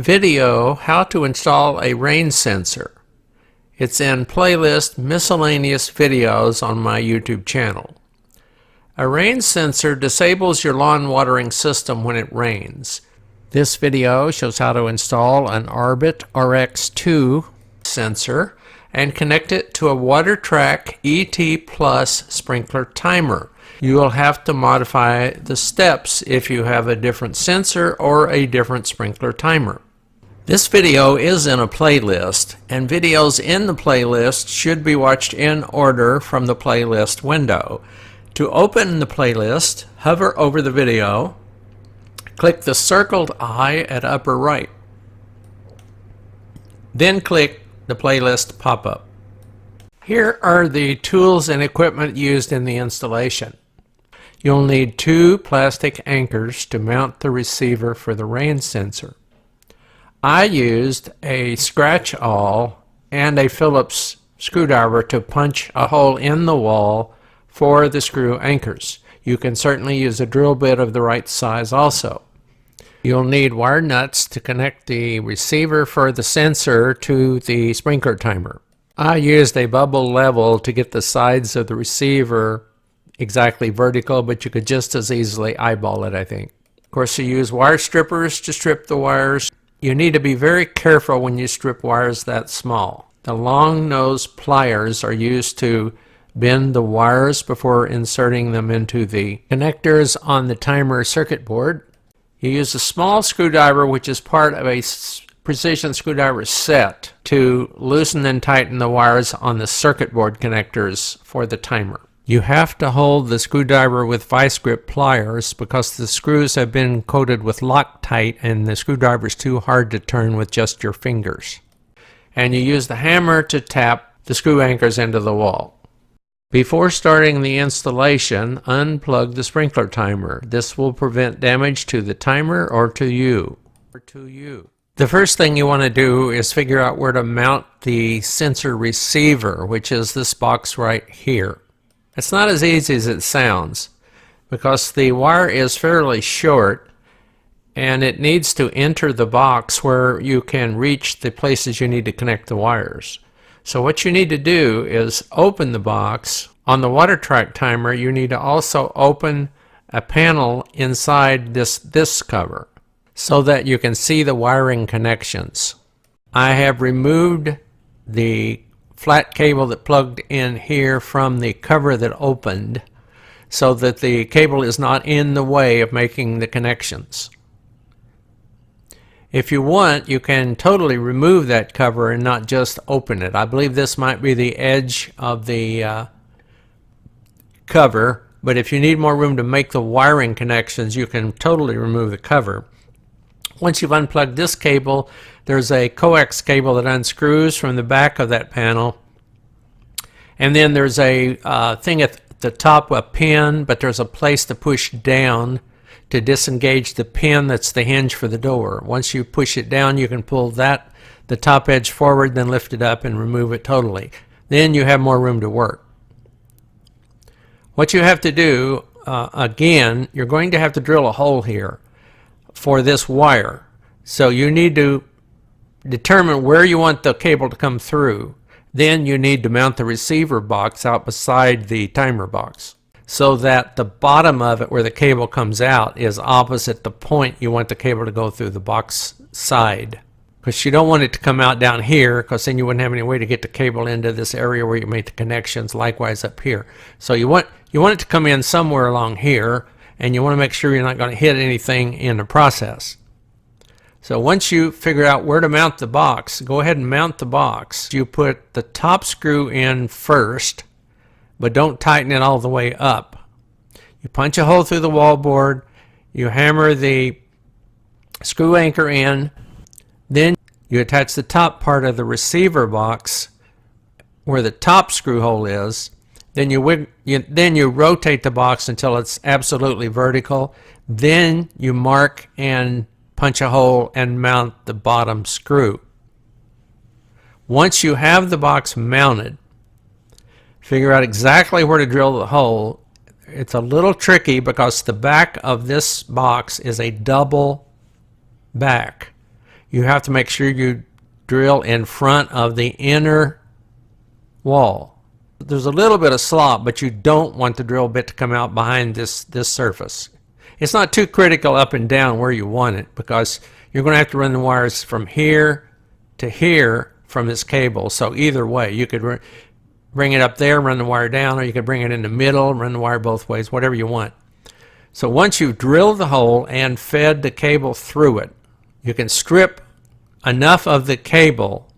video How to Install a Rain Sensor. It's in playlist Miscellaneous Videos on my YouTube channel. A rain sensor disables your lawn watering system when it rains. This video shows how to install an Orbit RX2 sensor and connect it to a WaterTrack ET Plus sprinkler timer. You will have to modify the steps if you have a different sensor or a different sprinkler timer. This video is in a playlist, and videos in the playlist should be watched in order from the playlist window. To open the playlist, hover over the video, click the circled eye at upper right. Then click the playlist pop-up. Here are the tools and equipment used in the installation. You'll need 2 plastic anchors to mount the receiver for the rain sensor. I used a scratch-awl and a Phillips screwdriver to punch a hole in the wall for the screw anchors. You can certainly use a drill bit of the right size also. You'll need wire nuts to connect the receiver for the sensor to the sprinkler timer. I used a bubble level to get the sides of the receiver exactly vertical, but you could just as easily eyeball it, I think. Of course, you use wire strippers to strip the wires. You need to be very careful when you strip wires that small. The long nose pliers are used to bend the wires before inserting them into the connectors on the timer circuit board. You use a small screwdriver, which is part of a precision screwdriver set, to loosen and tighten the wires on the circuit board connectors for the timer. You have to hold the screwdriver with vice grip pliers because the screws have been coated with Loctite and the screwdriver is too hard to turn with just your fingers. And you use the hammer to tap the screw anchors into the wall. Before starting the installation, unplug the sprinkler timer. This will prevent damage to the timer or to you. The first thing you want to do is figure out where to mount the sensor receiver, which is this box right here. It's not as easy as it sounds because the wire is fairly short and it needs to enter the box where you can reach the places you need to connect the wires. So what you need to do is open the box. On the WaterTrack timer, you need to also open a panel inside this cover so that you can see the wiring connections. I have removed the flat cable that plugged in here from the cover that opened so that the cable is not in the way of making the connections. If you want, you can totally remove that cover and not just open it. I believe this might be the edge of the cover, but if you need more room to make the wiring connections, you can totally remove the cover. Once you've unplugged this cable, there's a coax cable that unscrews from the back of that panel. And then there's a thing at the top, a pin, but there's a place to push down to disengage the pin that's the hinge for the door. Once you push it down, you can pull the top edge forward, then lift it up and remove it totally. Then you have more room to work. What you have to do, again, you're going to have to drill a hole here for this wire. So you need to determine where you want the cable to come through. Then you need to mount the receiver box out beside the timer box so that the bottom of it where the cable comes out is opposite the point you want the cable to go through the box side. Because you don't want it to come out down here, because then you wouldn't have any way to get the cable into this area where you make the connections, likewise up here. So you want it to come in somewhere along here, and you want to make sure you're not going to hit anything in the process. So once you figure out where to mount the box, go ahead and mount the box. You put the top screw in first, but don't tighten it all the way up. You punch a hole through the wall board, you hammer the screw anchor in, then you attach the top part of the receiver box where the top screw hole is. Then you rotate the box until it's absolutely vertical. Then you mark and punch a hole and mount the bottom screw. Once you have the box mounted, figure out exactly where to drill the hole. It's a little tricky because the back of this box is a double back. you have to make sure you drill in front of the inner wall. There's a little bit of slop, but you don't want the drill bit to come out behind this surface. It's not too critical up and down where you want it, because you're going to have to run the wires from here to here from this cable. So either way, you could bring it up there, run the wire down, or you could bring it in the middle, run the wire both ways, whatever you want. So once you've drilled the hole and fed the cable through it, you can strip enough of the cable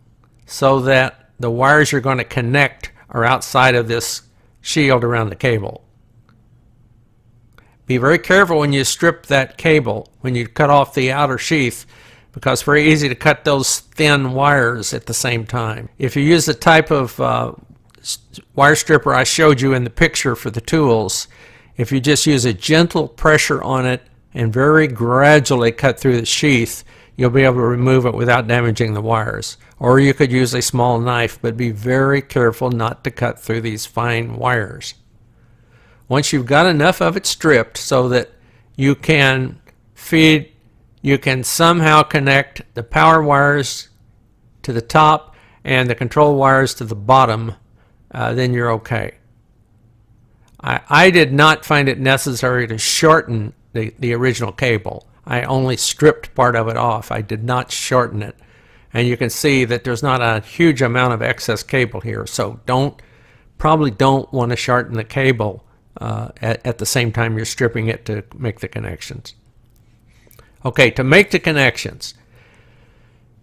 so that the wires you're going to connect are outside of this shield around the cable. Be very careful when you strip that cable, when you cut off the outer sheath, because it's very easy to cut those thin wires at the same time. If you use the type of wire stripper I showed you in the picture for the tools, if you just use a gentle pressure on it and very gradually cut through the sheath, you'll be able to remove it without damaging the wires. Or you could use a small knife, but be very careful not to cut through these fine wires. Once you've got enough of it stripped so that you can somehow connect the power wires to the top and the control wires to the bottom, then you're okay. I did not find it necessary to shorten the original cable. I only stripped part of it off. I did not shorten it. And you can see that there's not a huge amount of excess cable here. So probably don't want to shorten the cable at the same time you're stripping it to make the connections. Okay, to make the connections,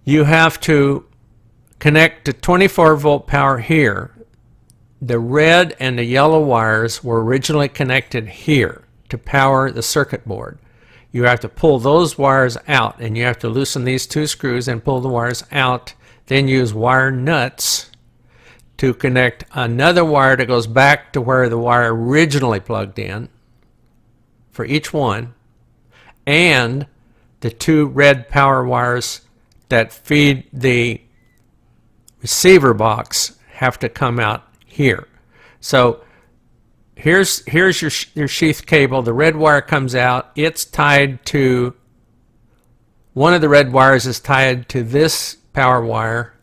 you have to connect to 24 volt power here. The red and the yellow wires were originally connected here to power the circuit board. You have to pull those wires out, and you have to loosen these two screws and pull the wires out, then use wire nuts to connect another wire that goes back to where the wire originally plugged in for each one, and the two red power wires that feed the receiver box have to come out here. So here's your sheath cable. The red wire comes out. It's tied to, one of the red wires is tied to this power wire.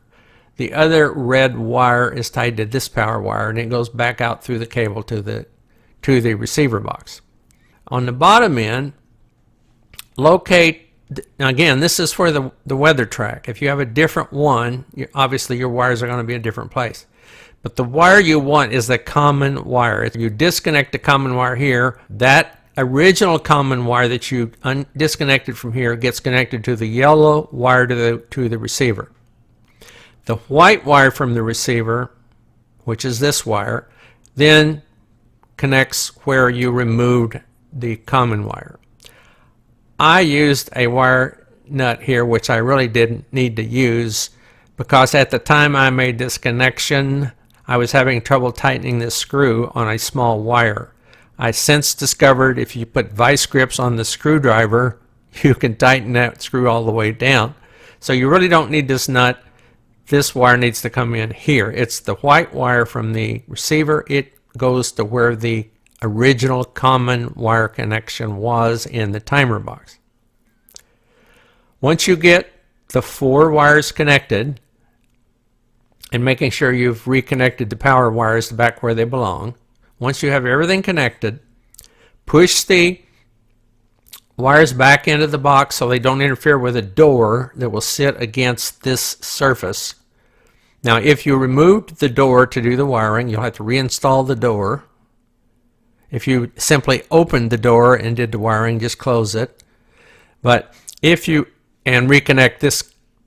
The other red wire is tied to this power wire, and it goes back out through the cable to the receiver box. On the bottom end, locate, again, this is for the weather track. If you have a different one, obviously your wires are going to be in a different place. But the wire you want is the common wire. If you disconnect the common wire here, that original common wire that you disconnected from here gets connected to the yellow wire to the receiver. The white wire from the receiver, which is this wire, then connects where you removed the common wire. I used a wire nut here, which I really didn't need to use, because at the time I made this connection, I was having trouble tightening this screw on a small wire. I since discovered if you put vice grips on the screwdriver, you can tighten that screw all the way down. So you really don't need this nut. This wire needs to come in here. It's the white wire from the receiver. It goes to where the original common wire connection was in the timer box. Once you get the 4 wires connected, and making sure you've reconnected the power wires back where they belong. Once you have everything connected, push the wires back into the box so they don't interfere with a door that will sit against this surface. Now, if you removed the door to do the wiring, you'll have to reinstall the door. If you simply opened the door and did the wiring, just close it. But if you, and reconnect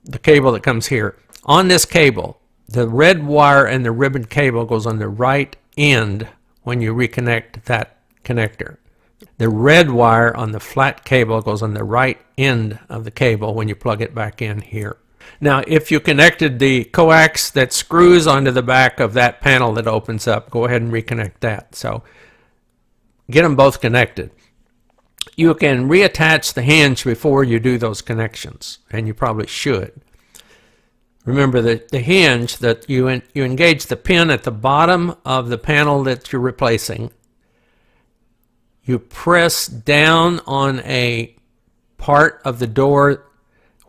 the cable that comes here. On this cable, the red wire and the ribbon cable goes on the right end when you reconnect that connector. The red wire on the flat cable goes on the right end of the cable when you plug it back in here. Now, if you connected the coax that screws onto the back of that panel that opens up, go ahead and reconnect that. So get them both connected. You can reattach the hinge before you do those connections, and you probably should. Remember that the hinge, that you engage the pin at the bottom of the panel that you're replacing. You press down on a part of the door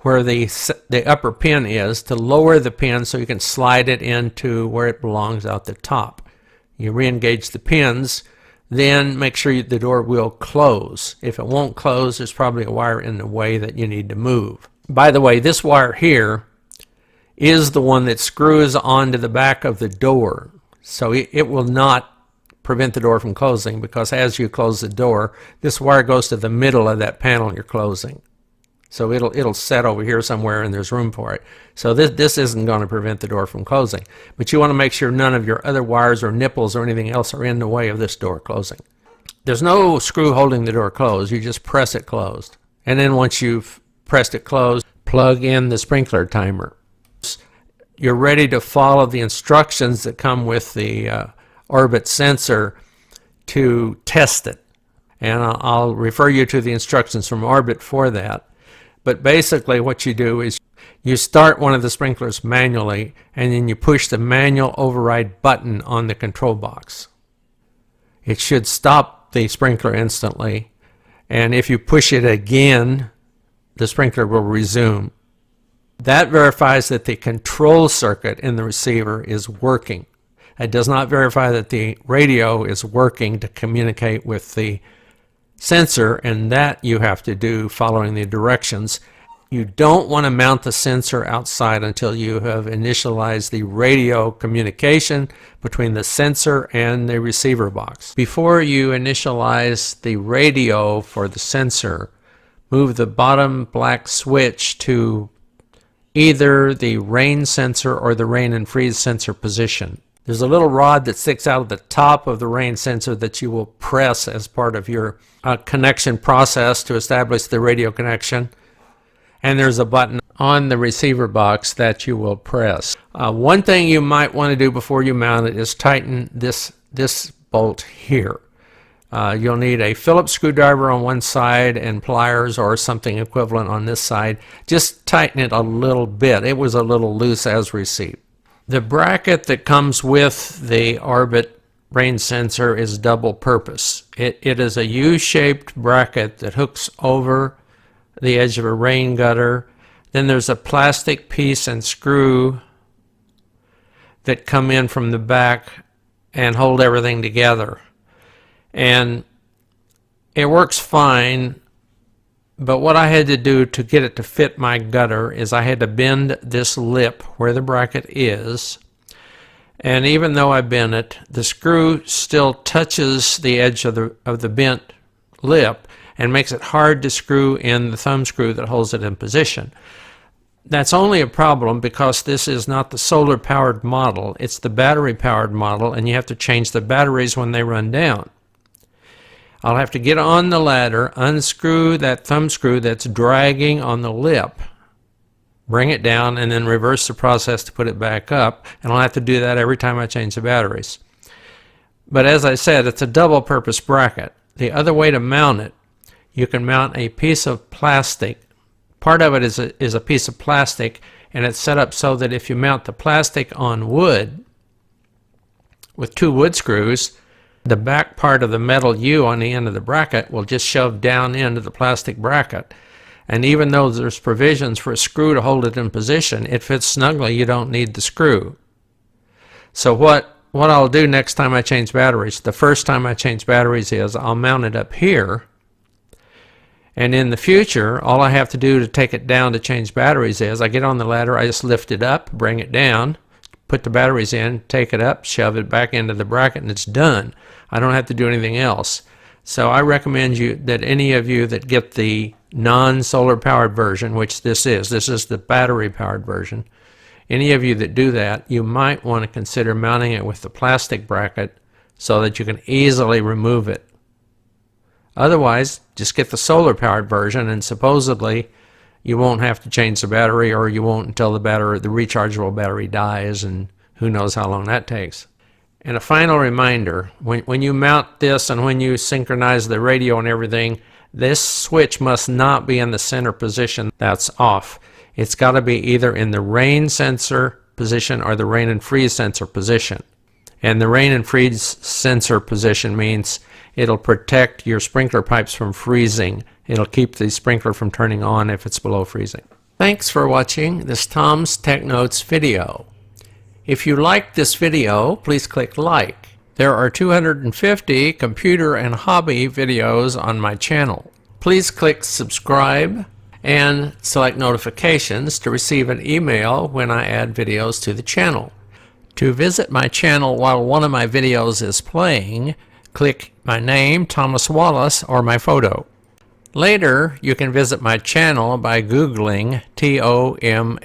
where the upper pin is, to lower the pin so you can slide it into where it belongs out the top. You re-engage the pins, then make sure the door will close. If it won't close, there's probably a wire in the way that you need to move. By the way, this wire here is the one that screws onto the back of the door. So it will not prevent the door from closing, because as you close the door, this wire goes to the middle of that panel you're closing. So it'll set over here somewhere and there's room for it. So this isn't going to prevent the door from closing. But you want to make sure none of your other wires or nipples or anything else are in the way of this door closing. There's no screw holding the door closed. You just press it closed. And then once you've pressed it closed, plug in the sprinkler timer. You're ready to follow the instructions that come with the Orbit sensor to test it. And I'll refer you to the instructions from Orbit for that. But basically what you do is you start one of the sprinklers manually, and then you push the manual override button on the control box. It should stop the sprinkler instantly, and if you push it again, the sprinkler will resume. That verifies that the control circuit in the receiver is working. It does not verify that the radio is working to communicate with the sensor, and that you have to do following the directions. You don't want to mount the sensor outside until you have initialized the radio communication between the sensor and the receiver box. Before you initialize the radio for the sensor, move the bottom black switch to either the rain sensor or the rain and freeze sensor position. There's a little rod that sticks out of the top of the rain sensor that you will press as part of your connection process to establish the radio connection. And there's a button on the receiver box that you will press. One thing you might want to do before you mount it is tighten this bolt here. You'll need a Phillips screwdriver on one side and pliers or something equivalent on this side. Just tighten it a little bit. It was a little loose as received. The bracket that comes with the Orbit rain sensor is double purpose. It is a U-shaped bracket that hooks over the edge of a rain gutter. Then there's a plastic piece and screw that come in from the back and hold everything together. And it works fine, but what I had to do to get it to fit my gutter is I had to bend this lip where the bracket is, and even though I bent it, the screw still touches the edge of the bent lip and makes it hard to screw in the thumb screw that holds it in position. That's only a problem because this is not the solar powered model, it's the battery powered model, and you have to change the batteries when they run down. I'll have to get on the ladder, unscrew that thumb screw that's dragging on the lip, bring it down, and then reverse the process to put it back up, and I'll have to do that every time I change the batteries. But as I said, it's a double purpose bracket. The other way to mount it, you can mount a piece of plastic. Part of it is a piece of plastic, and it's set up so that if you mount the plastic on wood with two wood screws, the back part of the metal U on the end of the bracket will just shove down into the plastic bracket. And even though there's provisions for a screw to hold it in position, it fits snugly. You don't need the screw. So what I'll do next time I change batteries, the first time I change batteries, is I'll mount it up here. And in the future, all I have to do to take it down to change batteries is I get on the ladder, I just lift it up, bring it down, put the batteries in, take it up, shove it back into the bracket, and it's done. I don't have to do anything else. So I recommend that any of you that get the non-solar powered version, which this is the battery powered version, any of you that do that, you might want to consider mounting it with the plastic bracket so that you can easily remove it. Otherwise, just get the solar powered version, and supposedly you won't have to change the battery, or you won't until the rechargeable battery dies, and who knows how long that takes. And a final reminder, when you mount this and when you synchronize the radio and everything, this switch must not be in the center position. That's off. It's got to be either in the rain sensor position or the rain and freeze sensor position. And the rain and freeze sensor position means it'll protect your sprinkler pipes from freezing. It'll keep the sprinkler from turning on if it's below freezing. Thanks for watching this Tom's Tech Notes video. If you liked this video, please click like. There are 250 computer and hobby videos on my channel. Please click subscribe and select notifications to receive an email when I add videos to the channel. To visit my channel while one of my videos is playing, click my name, Thomas Wallace, or my photo. Later, you can visit my channel by Googling TOMSTDA.